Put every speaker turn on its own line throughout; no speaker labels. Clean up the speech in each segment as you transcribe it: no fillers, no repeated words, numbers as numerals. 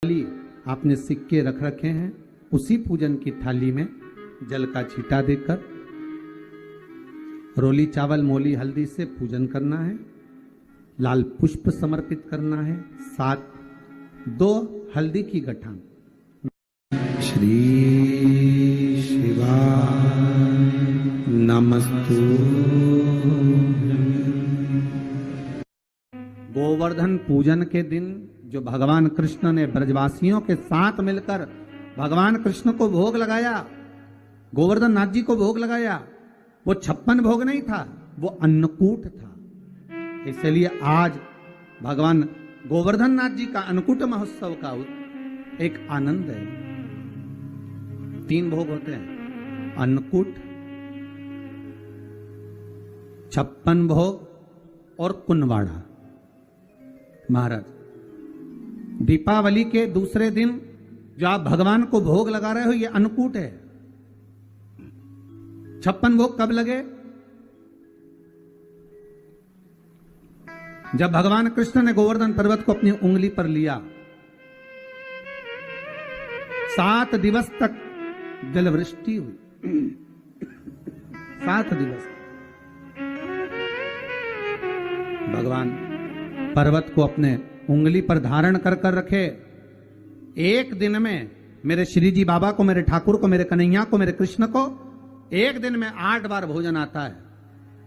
थाली आपने सिक्के रख रखे हैं, उसी पूजन की थाली में जल का छींटा देकर रोली चावल मोली हल्दी से पूजन करना है, लाल पुष्प समर्पित करना है, साथ 2 हल्दी की गठान। श्री शिवाय नमस्तु। गोवर्धन पूजन के दिन जो भगवान कृष्ण ने ब्रजवासियों के साथ मिलकर भगवान कृष्ण को भोग लगाया, गोवर्धन नाथ जी को भोग लगाया, वो 56 भोग नहीं था, वो अन्नकूट था। इसलिए आज भगवान गोवर्धन नाथ जी का अन्नकूट महोत्सव का एक आनंद है। 3 भोग होते हैं, अन्नकूट, 56 भोग और कुनवाड़ा। महाराज, दीपावली के दूसरे दिन जो आप भगवान को भोग लगा रहे हो, ये अन्नकूट है। 56 भोग कब लगे? जब भगवान कृष्ण ने गोवर्धन पर्वत को अपनी उंगली पर लिया, 7 दिवस तक जलवृष्टि हुई। 7 दिवस भगवान पर्वत को अपने उंगली पर धारण कर कर रखे। एक दिन में मेरे श्री जी बाबा को, मेरे ठाकुर को, मेरे कन्हैया को, मेरे कृष्ण को एक दिन में 8 बार भोजन आता है।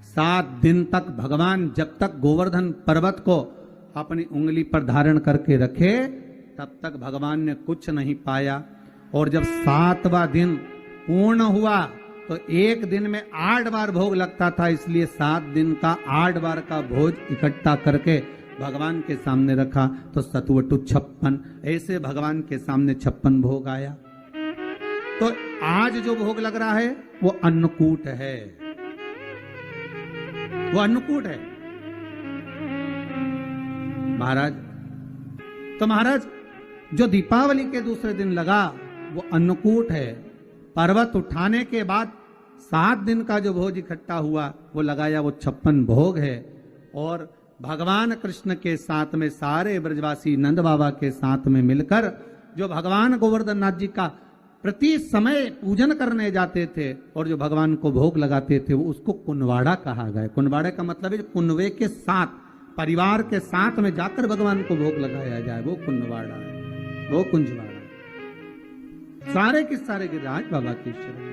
7 दिन तक भगवान जब तक गोवर्धन पर्वत को अपनी उंगली पर धारण करके रखे, तब तक भगवान ने कुछ नहीं पाया। और जब 7वां दिन पूर्ण हुआ तो एक दिन में 8 बार भोग लगता था, इसलिए 7 दिन का 8 बार का भोज इकट्ठा करके भगवान के सामने रखा, तो सतवटु 56, ऐसे भगवान के सामने 56 भोग आया। तो आज जो भोग लग रहा है वो अन्नकूट है, वो अन्नकूट है महाराज। तो महाराज, जो दीपावली के दूसरे दिन लगा वो अन्नकूट है। पर्वत उठाने के बाद 7 दिन का जो भोज इकट्ठा हुआ वो लगाया, वो 56 भोग है। और भगवान कृष्ण के साथ में सारे ब्रजवासी नंद बाबा के साथ में मिलकर जो भगवान गोवर्धन नाथ जी का प्रति समय पूजन करने जाते थे और जो भगवान को भोग लगाते थे, वो उसको कुनवाड़ा कहा गया। कुनवाड़े का मतलब है कुनवे के साथ, परिवार के साथ में जाकर भगवान को भोग लगाया जाए, वो कुनवाड़ा है, वो कुंजवाड़ा। सारे के सारे गिरिराज बाबा की शरण।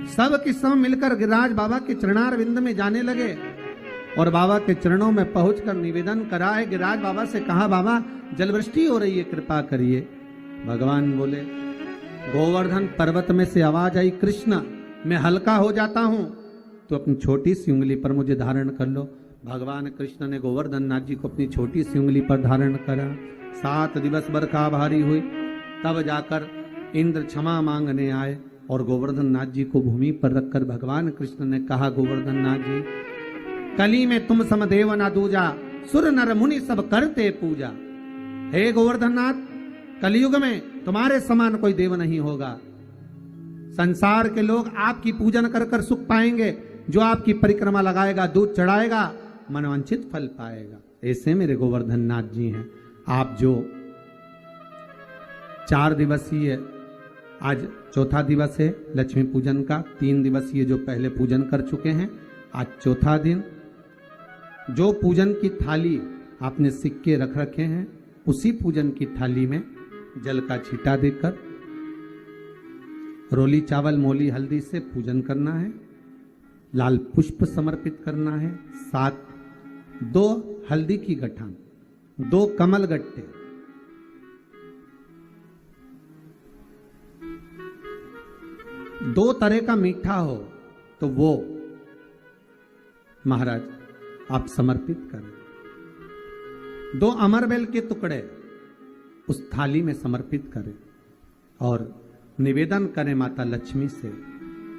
सब के सब मिलकर गिरिराज बाबा के चरणार विंद में जाने लगे और बाबा के चरणों में पहुंचकर निवेदन करा है। गिरिराज बाबा से कहा, बाबा जलवृष्टि हो रही है, कृपा करिए। भगवान बोले, गोवर्धन पर्वत में से आवाज आई, कृष्ण मैं हल्का हो जाता हूं, तो अपनी छोटी सी उंगली पर मुझे धारण कर लो। भगवान कृष्ण ने गोवर्धन नाथ जी को अपनी छोटी सी उंगली पर धारण करा। 7 दिवस बरखा भारी हुई, तब जाकर इंद्र क्षमा मांगने आए और गोवर्धन नाथ जी को भूमि पर रखकर भगवान कृष्ण ने कहा, गोवर्धन नाथ जी, कली में तुम समदेव ना दूजा, सुर नर मुनि सब करते पूजा। हे गोवर्धन नाथ, कलयुग में तुम्हारे समान कोई देव नहीं होगा। संसार के लोग आपकी पूजन कर कर सुख पाएंगे, जो आपकी परिक्रमा लगाएगा, दूध चढ़ाएगा, मनवांछित फल पाएगा। ऐसे मेरे गोवर्धन नाथ जी हैं। आप जो 4 दिवसीय, आज 4था दिवस है लक्ष्मी पूजन का, 3 दिवसीय जो पहले पूजन कर चुके हैं, आज 4था दिन। जो पूजन की थाली आपने सिक्के रख रखे हैं, उसी पूजन की थाली में जल का छींटा देकर रोली चावल मोली हल्दी से पूजन करना है, लाल पुष्प समर्पित करना है, साथ 2 हल्दी की गठान, 2 कमल गट्टे, 2 तरह का मीठा हो तो वो महाराज आप समर्पित करें। 2 अमरबेल के टुकड़े उस थाली में समर्पित करें और निवेदन करें माता लक्ष्मी से।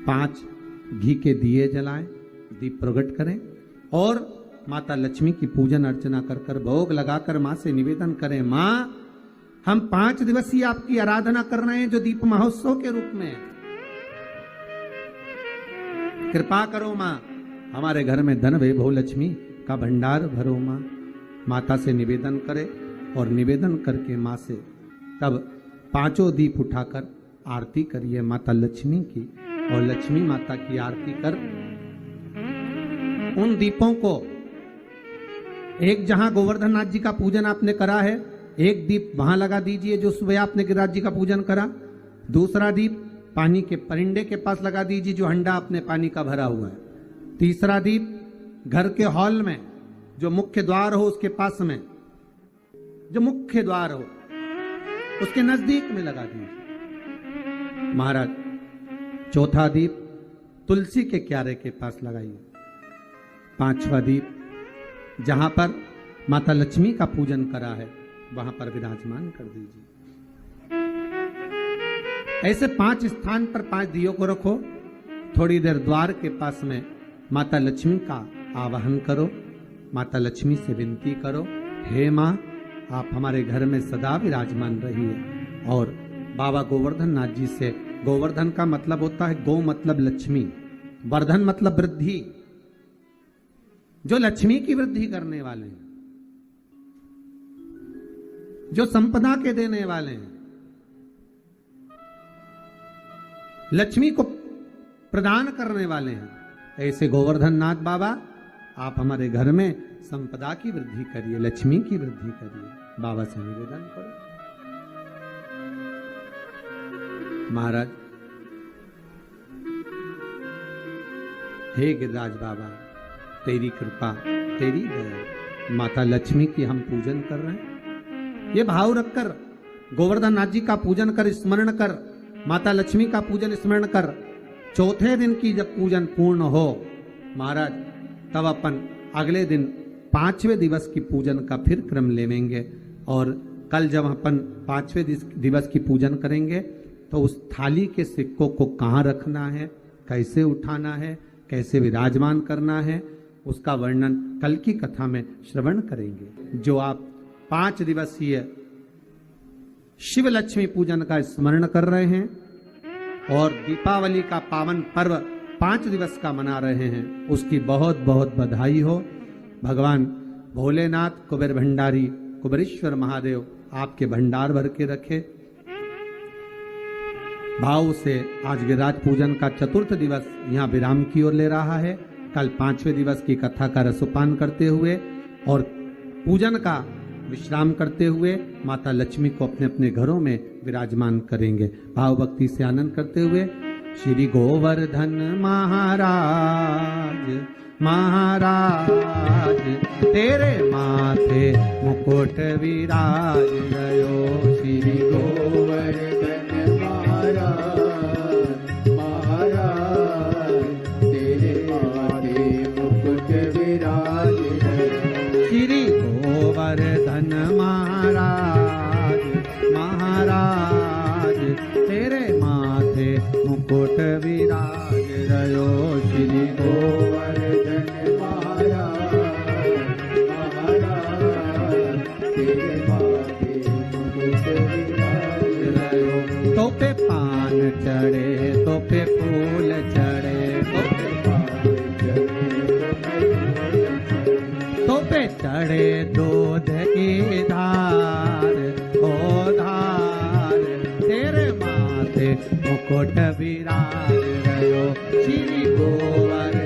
5 घी के दिए जलाएं, दीप प्रकट करें और माता लक्ष्मी की पूजन अर्चना कर कर भोग लगाकर मां से निवेदन करें, मां हम 5 दिवसीय आपकी आराधना कर रहे हैं जो दीप महोत्सव के रूप में। कृपा करो मां, हमारे घर में धन वैभव लक्ष्मी का भंडार भरो माँ। माता से निवेदन करे और निवेदन करके माँ से तब 5 दीप उठाकर आरती करिए माता लक्ष्मी की, और लक्ष्मी माता की आरती कर उन दीपों को, एक जहां गोवर्धन नाथ जी का पूजन आपने करा है, एक दीप वहां लगा दीजिए जो सुबह आपने गिरिराज जी का पूजन करा। दूसरा दीप पानी के परिंडे के पास लगा दीजिए जो हंडा अपने पानी का भरा हुआ है। तीसरा दीप घर के हॉल में जो मुख्य द्वार हो उसके पास में, जो मुख्य द्वार हो उसके नजदीक में लगा दीजिए महाराज। चौथा दीप तुलसी के क्यारे के पास लगाइए। 5वां दीप जहां पर माता लक्ष्मी का पूजन करा है वहां पर विराजमान कर दीजिए। ऐसे 5 स्थान पर 5 दियों को रखो। थोड़ी देर द्वार के पास में माता लक्ष्मी का आवाहन करो, माता लक्ष्मी से विनती करो, हे माँ आप हमारे घर में सदा विराजमान रहिए। और बाबा गोवर्धन नाथ जी से, गोवर्धन का मतलब होता है गौ मतलब लक्ष्मी, वर्धन मतलब वृद्धि, जो लक्ष्मी की वृद्धि करने वाले हैं, जो संपदा के देने वाले हैं, लक्ष्मी को प्रदान करने वाले हैं, ऐसे गोवर्धन नाथ बाबा आप हमारे घर में संपदा की वृद्धि करिए, लक्ष्मी की वृद्धि करिए। बाबा से निवेदन करो। महाराज हे गिरिराज बाबा तेरी कृपा, तेरी दया, माता लक्ष्मी की हम पूजन कर रहे हैं। ये भाव रखकर गोवर्धन नाथ जी का पूजन कर, स्मरण कर, माता लक्ष्मी का पूजन स्मरण कर। चौथे दिन की जब पूजन पूर्ण हो महाराज तब अपन अगले दिन 5वें दिवस की पूजन का फिर क्रम लेवेंगे। और कल जब अपन 5वें दिवस की पूजन करेंगे तो उस थाली के सिक्कों को कहाँ रखना है, कैसे उठाना है, कैसे विराजमान करना है, उसका वर्णन कल की कथा में श्रवण करेंगे। जो आप 5 दिवसीय शिव लक्ष्मी पूजन का स्मरण कर रहे हैं और दीपावली का पावन पर्व 5 दिवस का मना रहे हैं, उसकी बहुत बहुत बधाई हो। भगवान भोलेनाथ कुबेर भंडारी कुबेरेश्वर महादेव आपके भंडार भर के रखे। भाव से आज गिरिराज पूजन का 4th दिवस यहाँ विराम की ओर ले रहा है। कल 5वें दिवस की कथा का रसोपान करते हुए और पूजन का विश्राम करते हुए माता लक्ष्मी को अपने अपने घरों में विराजमान करेंगे। भाव भक्ति से आनंद करते हुए श्री गोवर्धन महाराज महाराज तेरे माथे मुकुट विराज रयो। श्री गोवर्धन महाराज महाराज तेरे माथे मुकुट विराज रयो। श्री गोवर्धन महाराज महाराज तेरे माथे मुकुट विराज रयो। श्री गोवर्धन महाराज महाराज तेरे माथे मुकुट विराज रयो। तो पे पान चढ़े तो पे फूल चढ़े, तो पे पान चढ़े तो पे चढ़े दूध की धार ओ धार तेरे माथे मुकुट विराज रयो। श्री गोवर्धन